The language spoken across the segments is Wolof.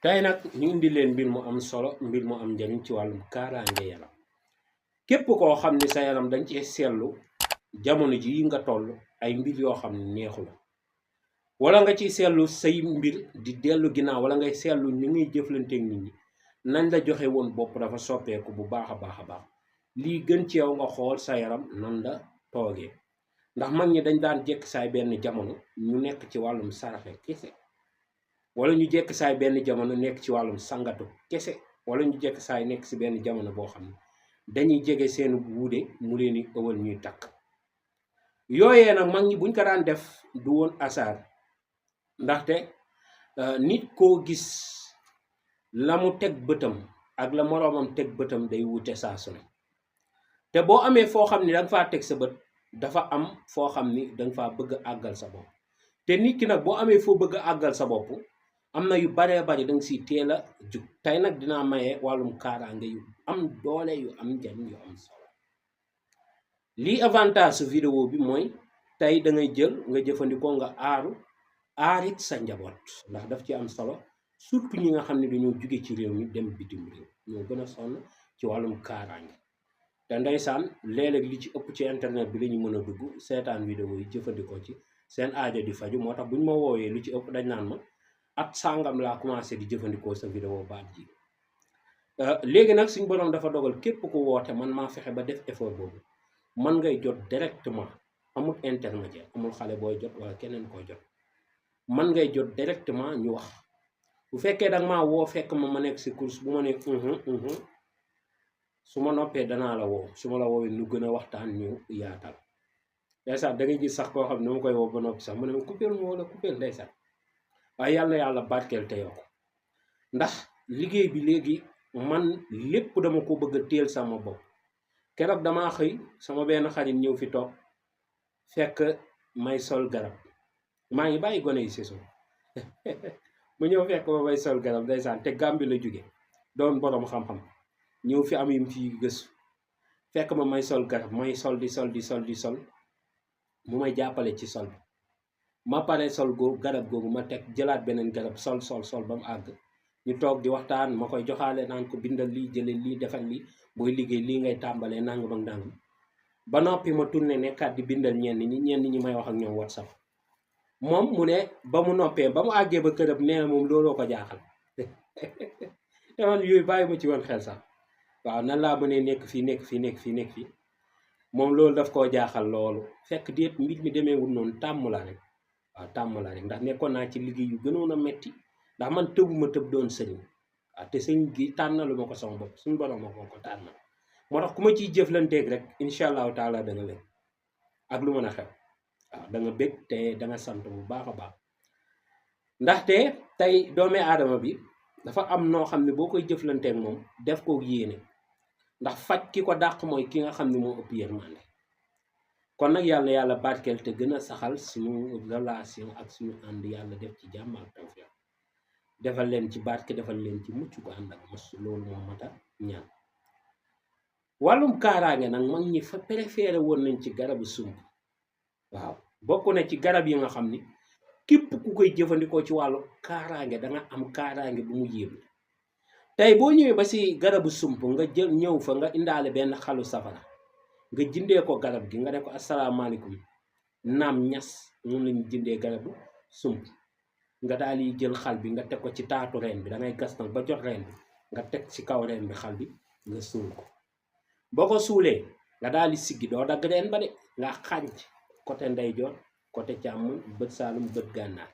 tey nag ñu indi leen mbir mu am solo mbir mu am njariñ ci wàllum kaaraange yaram képp koo xam ne sa yaram dañ cee seetlu jamono ji nga toll ay mbir yoo xam ne neexu la wala nga ciy seetlu say mbir di dellu ginnaaw wala ngay seetlu ni ngay jëflanteeg nit ñi nañ la joxe woon bopp dafa soppeeku bu baax a baax a baax lii gën ci yow nga xool sa yaram nan la toogee ndax mag ñi dañ daan jekk saay benn jamono ñu nekk ci wàllum saraxe kese wala ñu jekk saay benn jamono nekk ci wàllum sangatu kese wala ñu jekk saay nekk si benn jamono boo xam ne dañuy jege seen wuude mu leen di ëwal ñuy takk yooyee nag mag ñi buñ ko daan def du woon asaar ndaxte nit koo gis la mu teg bëtam ak la moroomam teg bëtam day wute saa su ne te boo amee foo xam ni danga faa teg sa bët dafa am foo xam ni danga faa bëgg a àggal sa bopp te nit ki nag boo amee foo bëgg a àggal sa bopp am na yu baree bari danga siy teel a jug tey nag dinaa maye wàllum kaaraange yu am doole yu am njariñ yu am solo lii avantage su vidéo bi mooy tey da ngay jël nga jëfandikoo nga aarit sa njaboot ndax daf ci am solo surtout ñi nga xam ne dañoo jóge ci réew mi dem bitim réew ñoo gën a sonn ci wàllum kaaraange te ndeysaan léeg-léeg li ci ëpp ci internet bi la ñu mën a dugg seetaan vidéo yi jëfandikoo ci seen aajo di faju moo tax buñ ma woowee lu ci ëpp dañ naan ma at sàngam laa commencé di jëfandikoo sa vidéo baat ji léegi nag suñ boroom dafa dogal képp ku woote man maa fexe ba def effort boobu man ngay jot directement amul intermédiaire amul xale booy jot wala keneen koy jot man ngay jot directement ñu wax bu fekkee danga maa woo fekk ma nekk si course bu ma ne su ma noppee danaa la woo su ma la woowee nu gën a waxtaan ñu yaatal ndeysaan da ngay gis sax koo xam ne ma koy woo ba noppi sax mu ne ma coupeel moo la coupeel ndeysaan waaye yàlla na yàlla barkeel te yokk ndax liggéey bi léegi man lépp dama ko bëgg a téel sama bopp keroog damaa xëy sama benn xarit ñëw fi toog fekk may sol garab maa ngi bàyyi gone yi si suuf mu ñëw fekk ma may sol garab ndeysaan te Gàmbi la jóge doon boroom xam-xam ñëw fi am yim fi gëstu fekk ma may sol garab may sol di sol mu may jàppale ci sol bi ma pare sol garab googu ma teg jëlaat beneen garab sol ba mu àgg ñu toog di waxtaan ma koy joxaale naan ko bindal lii jële lii defal lii booy liggéey lii ngay tàmbalee nangam ak nangam ba noppi ma tourné nekkaat di bindal ñenn ñi may wax ak ñoom WhatsApp moom mu ne ba mu noppee ba mu àggee ba këram nee na moom looloo ko jaaxal te man yooyu bàyyi ma ci woon xel sax waaw nan laa mënee nekk fii moom loolu daf koo jaaxal loolu fekk déet mbir mi demeewul noonu tàmm la rek waaw tàmm la rek ndax nekkoon naa ci liggéey yu gënoon a metti ndax man tëbuma tëb doon sëriñ waaw te sëñ gi tànnalu ma ko sama bopp suñu borom ma ko tànnal moo tax ku ma ciy jëflanteeg rek incha allahu taala da nga leen ak lu mën a xew waaw da nga bég te da nga sant bu baax a baax ndaxte tey doomi aadama bi dafa am noo xam ne boo koy jëflanteeg moom def ko yéene ndax faj ki ko dàq mooy ki nga xam ne moo ëpp yërmande kon nag yàlla barkeel te gën a saxal suñu relation ak suñu ànd yàlla def ci jàmm ak tawfeex defal leen ci barke defal leen ci mucc gu ànd ak mos loolu moo mat a ñaan wàllum kaaraange nag mag ñi fa préféré woon nañ ci garabu sump waaw bokk na ci garab yi nga xam ni képp ku koy jëfandikoo ci wàllu kaaraange danga am kaaraange bu mu yéem tey boo ñëwee ba si garabu sump nga jël ñëw fa nga indaale benn xalu safara nga jëndee ko garab gi nga ne ko asalaamaaleykum naam ñas moom lañu jëndee garabu sump nga daal di jël xal bi nga teg ko ci taatu reen bi dangay gas nag ba jot reen bi nga teg ci kaw reen bi xal bi nga suul ko boo ko suulee nga daal di siggi doo dagg reen ba de nga xànc côté ndeyjoor côté càmmoñ bët saalum bët gànnaar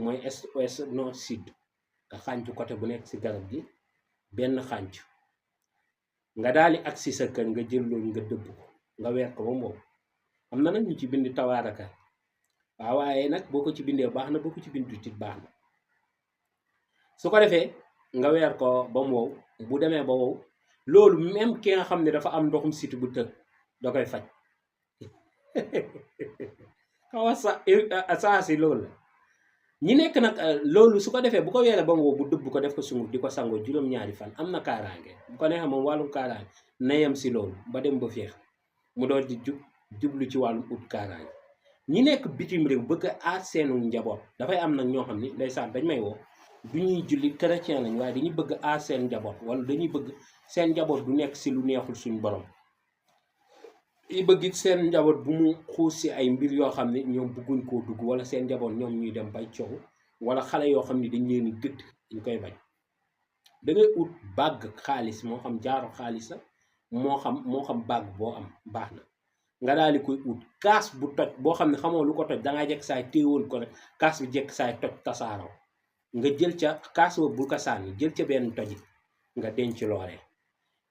mooy est ouest nord sud nga xànc côté bu nekk si garab gi benn xànc nga daal di agsi sa kër nga jël loolu nga dëbb ko nga weer ko ba mu wow am na nag ñu ci bind tawaaraka waaw waaye nag boo ko ci bindee baax na boo ko ci bindu tit baax na su ko defee nga weer ko ba mu wow bu demee ba wow loolu même ki nga xam ne dafa am ndoxum siti bu tëg da koy faj xaw a saa si loolu la ñi nekk nag loolu su ko defee bu ko weeree ba mu wow bu dëbb ko def ko sunguf di ko sangoo juróom-ñaari fan am na kaaraange bu ko neexee moom wàllum kaaraange na yem si loolu ba dem ba féex mu doon di jublu ci wàllum ut kaaraange ñi nekk bitim réew bëgg a aar seenu njaboot dafay am nag ñoo xam ni ndeysaan dañ may woo du ñuy julli chrétien lañ waaye dañuy bëgg aar seen njaboot wala dañuy bëgg seen njaboot du nekk si lu neexul suñu borom i bëgg it seen njaboot bu mu xuus si ay mbir yoo xam ne ñoom bëgguñ koo dugg wala seen njaboot ñoom ñuy dem bay coow wala xale yoo xam ne dañ leen di gëdd dañ koy bañ da ngay ut bàgg xaalis moo xam jaaro xaalis la moo xam bàgg boo am baax na nga daal di koy ut kaas bu toj boo xam ne xamoo lu ko toj dangaa jekk saay téewoon ko rek kaas bi jekk saay toj tasaaroo nga jël ca kaas ba bul ko sànni jël ca benn toji nga denc loolee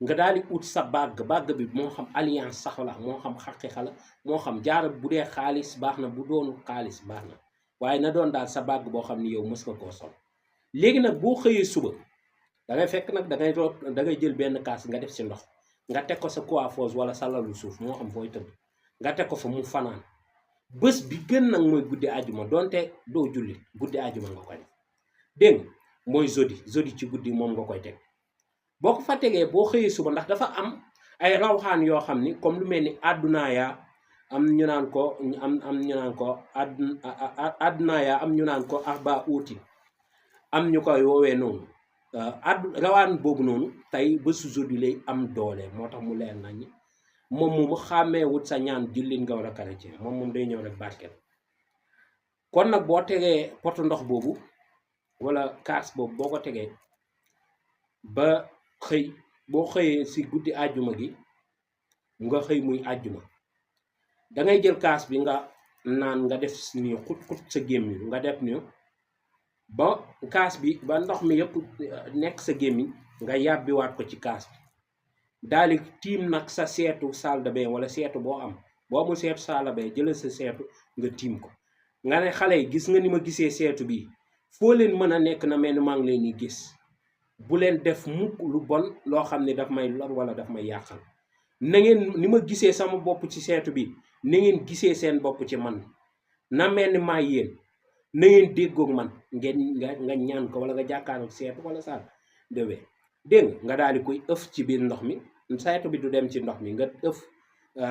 nga daal di ut sa bàgg bi moo xam alliance sax la moo xam xaqiqa la moo xam jaara bu dee xaalis baax na bu doonu xaalis baax na waaye na doon daal sa bàgg boo xam ne yow mës nga koo sol léegi nag boo xëyee suba da ngay fekk nag da ngay jël benn kaas nga def si ndox nga teg ko sa coiffeuse wala sa lalu suuf moo xam fooy tëdd nga teg ko fa mu fanaan bés bi gën nag mooy guddi àjjuma donte doo julli guddi àjjuma nga koy def dégg nga mooy jeudi ci guddi moom nga koy teg boo ko fa tegee boo xëyee suba ndax dafa am ay rawxaan yoo xam ni comme lu mel ni àddunaayaa am ñu naan ko am ñu naan ko àddunaayaa am ñu naan ko arba uuti am ñu koy woowee noonu rawaan boobu noonu tey bésu jeudi lay am doole moo tax mu leer nañ moom mu xàmmee wut sa ñaan jullit nga war a chrétien moom day ñëw rek barkeel kon nag boo tegee poto ndox boobu wala kaas boobu boo ko tegee ba xëy boo xëyee si guddi àjjuma gi nga xëy muy àjjuma da ngay jël kaas bi nga naan nga def nii xut sa gémmiñ nga def nii ba kaas bi ba ndox mi yëpp nekk sa gémmiñ nga yàbbiwaat ko ci kaas bi daal di tiim nag sa seetu salle de bain wala seetu boo am boo amul seetu salle de bain jëlal sa seetu nga tiim ko nga ne xale yi gis nga ni ma gisee seetu bi foo leen mën a nekk na mel ni maa ngi leen di gis bu leen def mukk lu bon loo xam ne daf may lor wala daf may yàqal na ngeen ni ma gisee sama bopp ci seetu bi na ngeen gisee seen bopp ci man na mel ni maa yéen na ngeen déggoog man ngeen nga ñaan ko wala nga jàkkaarloog seetu wala saal déwee dégg nga daal di koy ëf ci biir ndox mi seetu bi du dem ci ndox mi nga ëf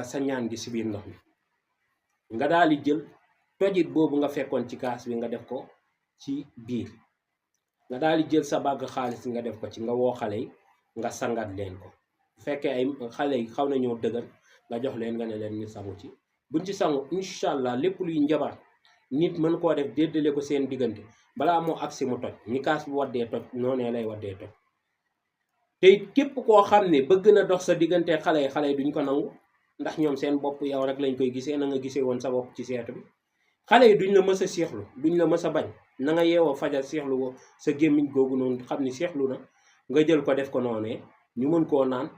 sa ñaan gi ci biir ndox mi nga daal di jël tojit boobu nga fekkoon ci kaas bi nga def ko ci biir nga daal di jël sa bàgg xaalis nga def ko ci nga woo xale yi nga sangat leen ko bu fekkee ay xale yi xaw nañoo dëgër nga jox leen nga ne leen ñu sangu ci buñ ci sangu incha allah lépp luy njabar nit mën koo def déddale ko seen diggante balaa moo agsi mu toj ni kaas bu waddee toj noonee lay waddee toj te képp koo xam ne bëgg na dox sa diggante xale yi duñ ko nangu ndax ñoom seen bopp yow rek lañ koy gisee na nga gisee woon sa bopp ci seetu bi xale yi duñ la mës a seexlu duñ la mës a bañ na nga yeewoo fajar seexlu wo sa gémmiñ googu noonu xam ni seexlu na nga jël ko def ko noonee ñu mën koo naan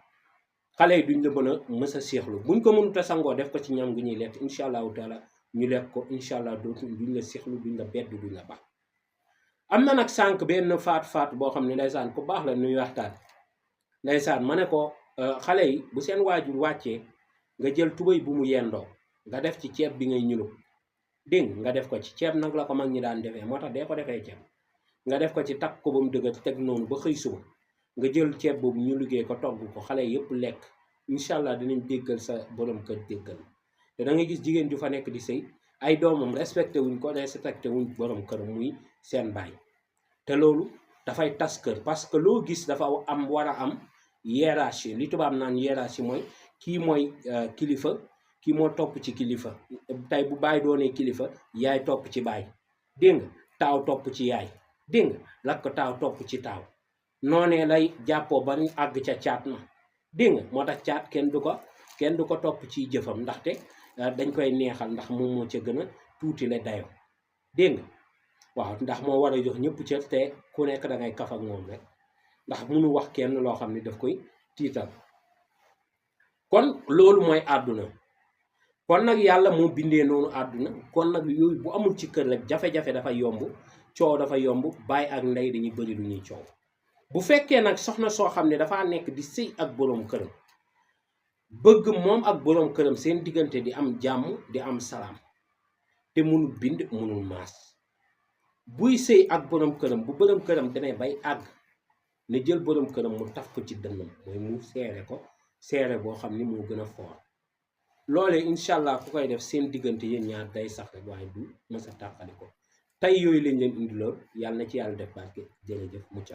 xale yi duñ la mën a mës a seexlu buñ ko mënut a sangoo def ko ci ñam gu ñuy lekk incha allahu taala ñu lekk ko incha allah duñ la seexlu duñ la bedd duñ la baax am na nag sànq benn faatu boo xam ne ndeysaan ku baax la nuy waxtaan ndeysaan ma ne ko xale yi bu seen waajur wàccee nga jël tubéy bu mu yendoo nga def ci ceeb bi ngay ñulub dégg nga def ko ci ceeb nag la ko mag ñi daan defee moo tax dee ko defee ceeb nga def ko ci takk ko ba mu dëgër teg noonu ba xëy suba nga jël ceeb boobu ñu liggéey ko togg ko xale yëpp lekk incha allah dinañ déggal sa borom kër déggal te da ngay gis jigéen ju fa nekk di sëy ay doomam respecté wuñ ko respecté wuñ borom kër muy seen baay te loolu dafay tas kër parce que loo gis dafa war a am hiérarchie li tubaab naan hiérarchie mooy kii mooy kilifa kii moo topp ci kilifa tey bu baay doonee kilifa yaay topp ci baay dégg nga taaw topp ci yaay dégg nga lakk taaw topp ci taaw noonee lay jàppoo ba ñu àgg ca caat ma dégg nga moo tax caat kenn du ko topp ci jëfam ndaxte dañ koy neexal ndax moom moo ca gën a tuuti le dayoo dégg nga waaw ndax moo war a jox ñëpp cër te ku nekk da ngay kaf ak moom rek ndax mënu wax kenn loo xam ne daf koy tiital kon loolu mooy àdduna kon nag yàlla moo bindee noonu àdduna kon nag yooyu bu amul ci kër rek jafe-jafe dafa yomb coow dafa yomb baay ak ndey dañuy bëri lu ñuy coow bu fekkee nag soxna soo xam ne dafaa nekk di sëy ak boroom këram bëgg moom ak boroom këram seen diggante di am jàmm di am salaam te munul bind munul maas buy sëy ak boroom këram bu boroom këram demee bay àgg ne jël boroom këram mu taf ko ci dënnam mooy mu seere ko seere boo xam ni moo gën a foor loolee incha allah ku koy def seen diggante yéen ñaar day sax rek waaye du mës a tàqali ko tey yooyu lañ leen indi lool yàlla na ci yàlla def barke jërëjëf mucc